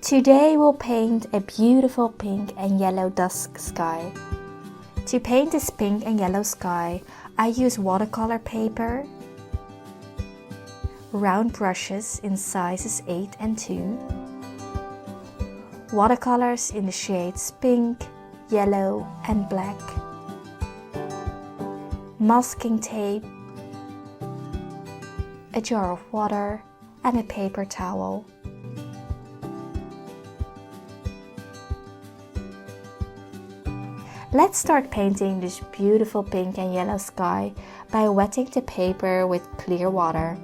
Today we'll paint a beautiful pink and yellow dusk sky. To paint this pink and yellow sky, I use watercolor paper, round brushes in sizes 8 and 2, watercolors in the shades pink, yellow and black, masking tape, a jar of water and a paper towel. Let's start painting this beautiful pink and yellow sky by wetting the paper with clear water.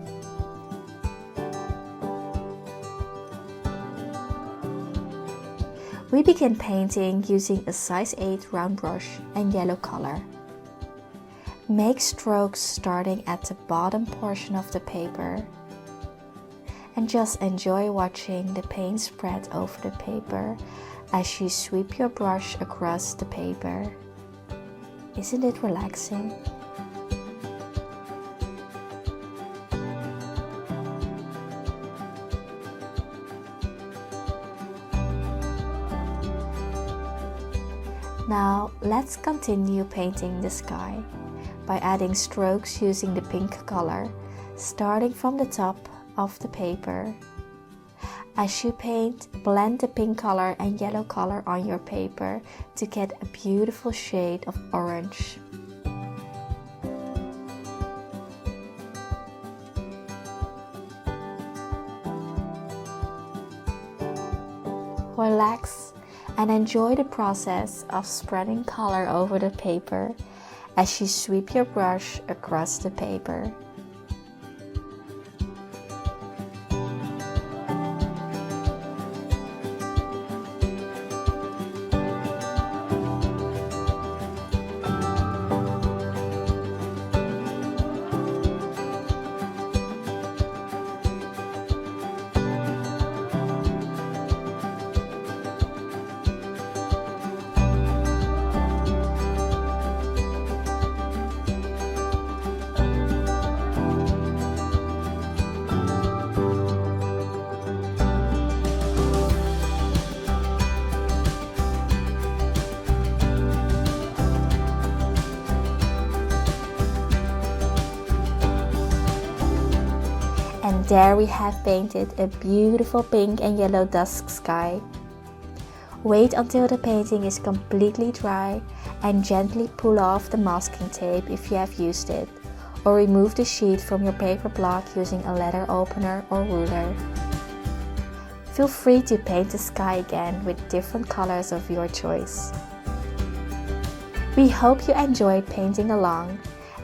We begin painting using a size 8 round brush and yellow color. Make strokes starting at the bottom portion of the paper and just enjoy watching the paint spread over the paper as you sweep your brush across the paper. Isn't it relaxing? Now let's continue painting the sky by adding strokes using the pink color, starting from the top of the paper. As you paint, blend the pink color and yellow color on your paper to get a beautiful shade of orange. Relax and enjoy the process of spreading color over the paper as you sweep your brush across the paper. And there we have painted a beautiful pink and yellow dusk sky. Wait until the painting is completely dry and gently pull off the masking tape if you have used it, or remove the sheet from your paper block using a letter opener or ruler. Feel free to paint the sky again with different colors of your choice. We hope you enjoyed painting along,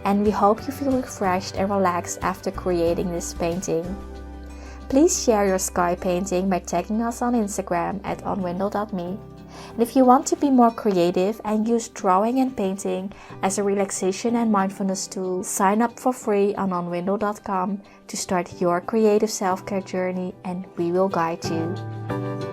and we hope you feel refreshed and relaxed after creating this painting. Please share your sky painting by tagging us on Instagram at unwindle.me. And if you want to be more creative and use drawing and painting as a relaxation and mindfulness tool, sign up for free on unwindle.com to start your creative self-care journey, and we will guide you.